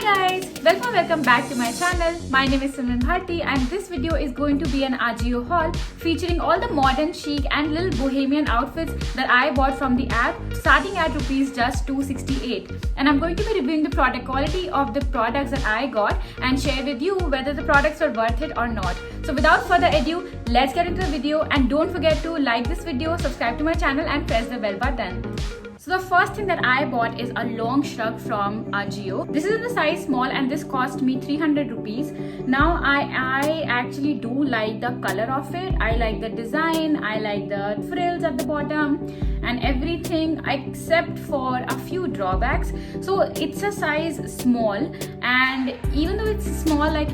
guys, welcome back to my channel. My name is Simran Bharti and this video is going to be an Ajio haul featuring all the modern chic and little bohemian outfits that I bought from the app starting at rupees just 268. And I'm going to be reviewing the product quality of the products that I got and share with you whether the products are worth it or not. So without further ado, let's get into the video and don't forget to like this video, subscribe to my channel and press the bell button. So the first thing that I bought is a long shrug from Ajio. This is in the size small and this cost me 300 rupees. Now I actually do like the color of it. I like the design, I like the frills at the bottom and everything except for a few drawbacks. So it's a size small and even though it's small, like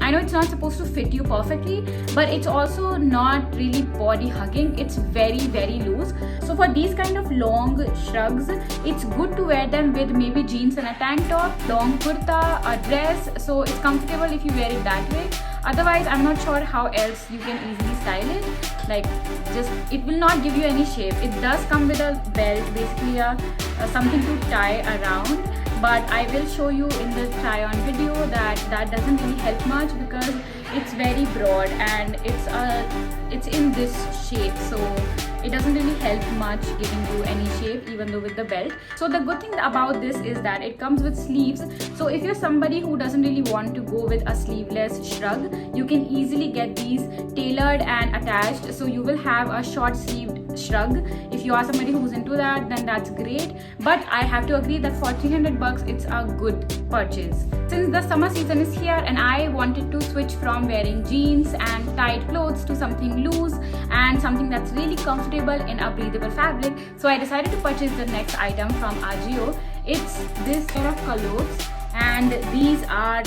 I know it's not supposed to fit you perfectly, but it's also not really body hugging. It's very loose. So for these kind of long shrugs, it's good to wear them with maybe jeans and a tank top, long kurta, a dress. So it's comfortable if you wear it that way. Otherwise, I'm not sure how else you can easily style it. Like it will not give you any shape. It does come with a belt, basically something to tie around. But I will show you in the try on video that doesn't really help much because it's very broad and it's in this shape, so it doesn't really help much giving you any shape even though with the belt. So the good thing about this is that it comes with sleeves. So if you're somebody who doesn't really want to go with a sleeveless shrug, you can easily get these tailored and attached. So you will have a short sleeved shrug. If you are somebody who's into that, then that's great. But I have to agree that for 300 bucks, it's a good purchase. Since the summer season is here and I wanted to switch from wearing jeans and tight clothes to something loose and something that's really comfortable in a breathable fabric, so I decided to purchase the next item from Ajio. It's this pair of culottes and these are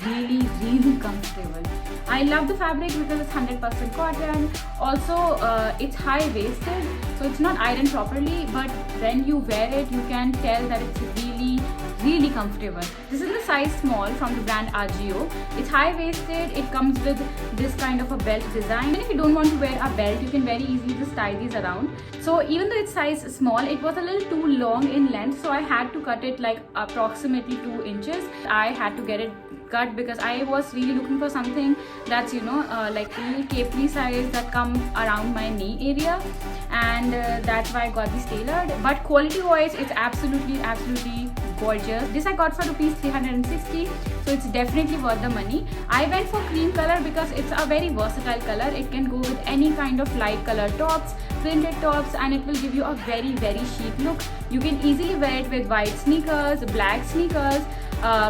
really comfortable. I love the fabric because it's 100% cotton. Also, it's high-waisted, so it's not ironed properly, but when you wear it, you can tell that it's really comfortable. This is the size small from the brand Ajio. It's high-waisted. It comes with this kind of a belt design. And if you don't want to wear a belt, you can very easily just tie these around. So even though it's size small, it was a little too long in length, so I had to cut it like approximately 2 inches. I had to get it cut because I was really looking for something that's like a little capri size that come around my knee area, and that's why I got this tailored. But quality wise, it's absolutely gorgeous. This I got for rupees 360, so it's definitely worth the money. I went for cream color because it's a very versatile color. It can go with any kind of light color tops, printed tops, and it will give you a very chic look. You can easily wear it with white sneakers, black sneakers,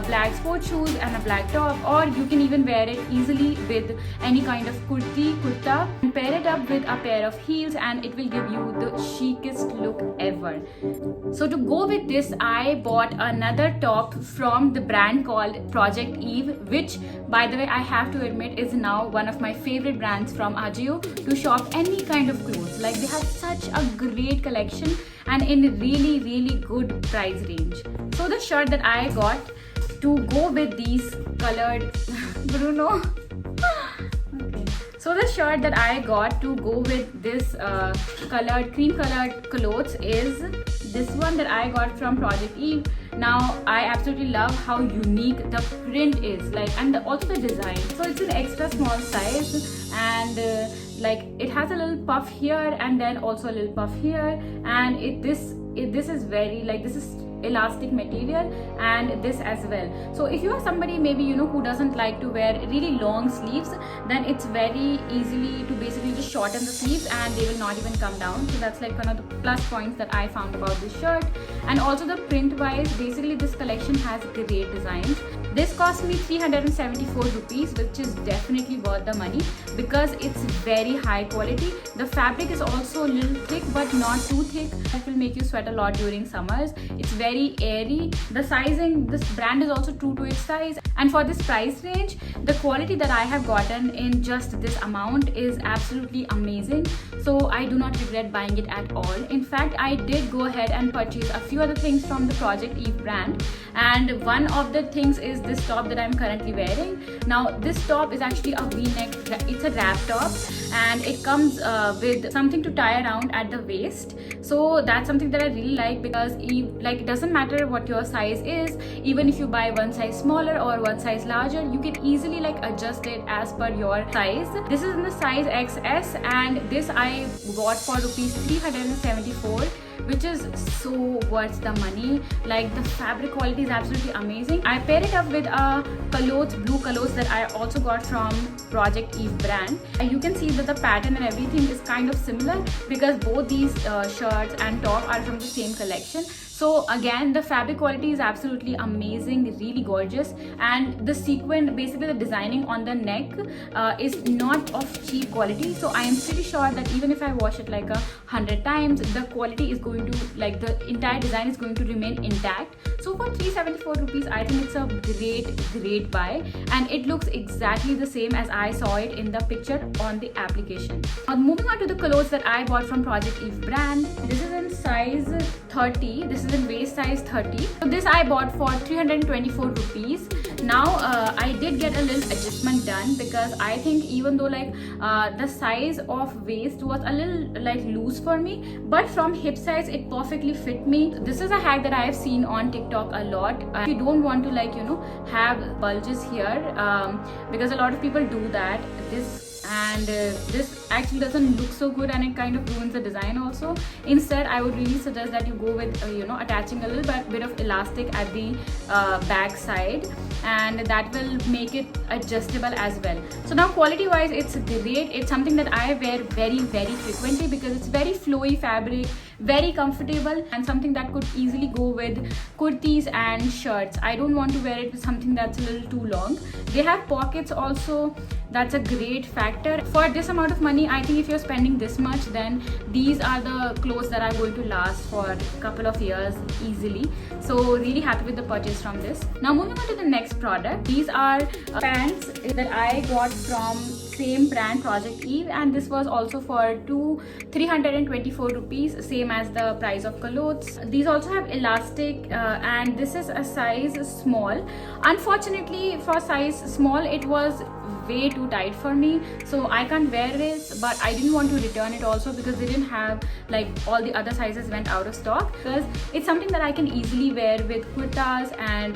black sports shoes and a black top, or you can even wear it easily with any kind of kurta and pair it up with a pair of heels and it will give you the chicest look ever. So to go with this, I bought another top from the brand called Project Eve, which by the way I have to admit is now one of my favorite brands from Ajio to shop any kind of clothes. Like they have such a great collection and in really good price range. So the shirt that I got to go with these colored Bruno okay. So the shirt that I got to go with this cream colored clothes is this one that I got from Project Eve. Now I absolutely love how unique the print is, and also the design. So it's an extra small size and it has a little puff here and then also a little puff here, and this is very this is elastic material and this as well. So if you are somebody maybe who doesn't like to wear really long sleeves, then it's very easily to basically just shorten the sleeves and they will not even come down. So that's one of the plus points that I found about this shirt. And also the print wise, basically this collection has great designs. This cost me 374 rupees, which is definitely worth the money because it's very high quality. The fabric is also a little thick but not too thick. It will make you sweat a lot during summers. It's very airy. The sizing, this brand is also true to its size, and for this price range, the quality that I have gotten in just this amount is absolutely amazing. So I do not regret buying it at all. In fact, I did go ahead and purchase a few other things from the Project Eve brand, and one of the things is this top that I'm currently wearing. Now this top is actually a v-neck, it's a wrap top and it comes with something to tie around at the waist. So that's something that I really like, because it doesn't matter what your size is. Even if you buy one size smaller or one size larger, you can easily adjust it as per your size. This is in the size XS, and this I bought for rupees 374, which is so worth the money. The fabric quality is absolutely amazing. I paired it up with a blue clothes that I also got from Project Eve brand. You can see that the pattern and everything is kind of similar, because both these shirts and top are from the same collection. So again, the fabric quality is absolutely amazing, really gorgeous, and the sequin, basically the designing on the neck is not of cheap quality. So I am pretty sure that even if I wash it 100 times, the quality is going to, the entire design is going to remain intact. So for 374 rupees, I think it's a great buy, and it looks exactly the same as I saw it in the picture on the application. Moving on to the clothes that I bought from Project Eve brand. This is in size 30. This is in waist size 30. So this I bought for 324 rupees. Now I did get a little adjustment done, because I think even though the size of waist was a little loose for me, but from hip size it perfectly fit me. This is a hack that I have seen on TikTok a lot. If you don't want to have bulges here, because a lot of people do that, this actually doesn't look so good, and it kind of ruins the design also. Instead, I would really suggest that you go with attaching a little bit of elastic at the back side, and that will make it adjustable as well. So now quality wise, it's great. It's something that I wear very frequently, because it's very flowy fabric, very comfortable, and something that could easily go with kurtis and shirts. I don't want to wear it with something that's a little too long. They have pockets also. That's a great factor. For this amount of money, I think if you're spending this much, then these are the clothes that are going to last for a couple of years easily. So really happy with the purchase from this. Now moving on to the next product. These are pants that I got from same brand, Project Eve, and this was also for 324 rupees, same as the price of clothes. These also have elastic, and this is a size small. Unfortunately, for size small, it was way too tight for me, so I can't wear this, but I didn't want to return it also, because they didn't have all the other sizes went out of stock, because it's something that I can easily wear with kurtas and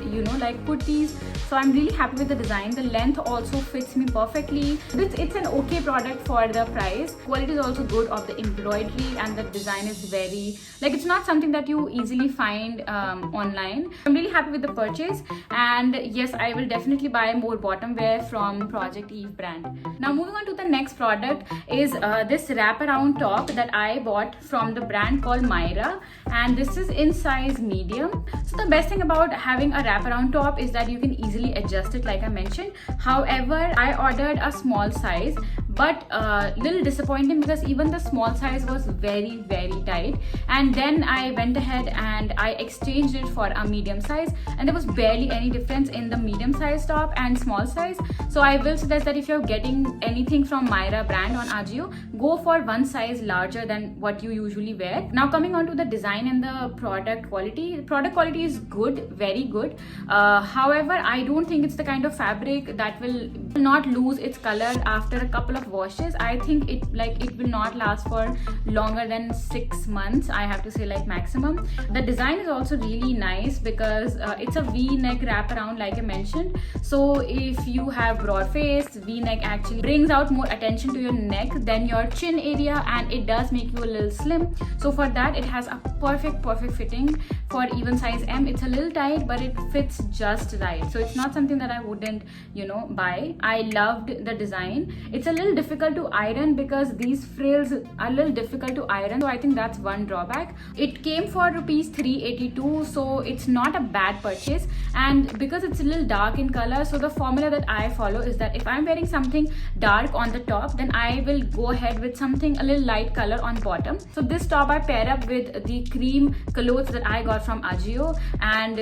kurtis. So I'm really happy with the design. The length also fits me perfectly. It's an okay product for the price. Quality is also good of the embroidery, and the design is very it's not something that you easily find online. I'm really happy with the purchase, and yes, I will definitely buy more bottom wear from Project Eve brand. Now moving on to the next product is this wraparound top that I bought from the brand called Myra, and this is in size medium. So the best thing about having a wraparound top is that you can easily adjust it, like I mentioned. However, I ordered a small size, but little disappointing, because even the small size was very tight, and then I went ahead and I exchanged it for a medium size, and there was barely any difference in the medium size top and small size. So I will suggest that if you're getting anything from Myra brand on Ajio, go for one size larger than what you usually wear. Now coming on to the design and the product quality. The product quality is good, very good. However, I don't think it's the kind of fabric that will not lose its color after a couple of washes. I think it will not last for longer than 6 months, I have to say, maximum. The design is also really nice, because it's a V-neck wraparound, like I mentioned. So if you have broad face, V-neck actually brings out more attention to your neck than your chin area, and it does make you a little slim. So for that, it has a perfect fitting for even size M. It's a little tight, but it fits just right. So it's not something that I wouldn't buy. I loved the design. It's a little difficult to iron, because these frills are a little difficult to iron, so I think that's one drawback. It came for rupees 382, so it's not a bad purchase. And because it's a little dark in color, so the formula that I follow is that if I'm wearing something dark on the top, then I will go ahead with something a little light color on bottom. So this top I pair up with the cream clothes that I got from Ajio, and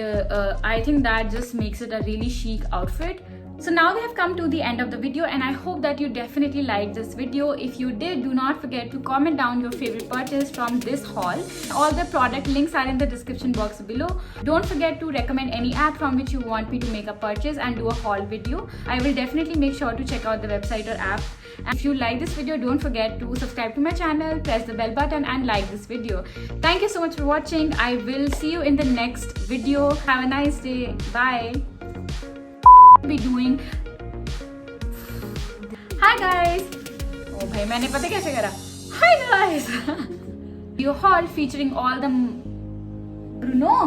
I think that just makes it a really chic outfit. So now we have come to the end of the video, and I hope that you definitely liked this video. If you did, do not forget to comment down your favorite purchase from this haul. All the product links are in the description box below. Don't forget to recommend any app from which you want me to make a purchase and do a haul video. I will definitely make sure to check out the website or app. And if you like this video, don't forget to subscribe to my channel, press the bell button and like this video. Thank you so much for watching. I will see you in the next video. Have a nice day. Bye. Be doing. Hi guys. Oh भाई मैंने पता कैसे करा? Hi guys. Your haul featuring all the no.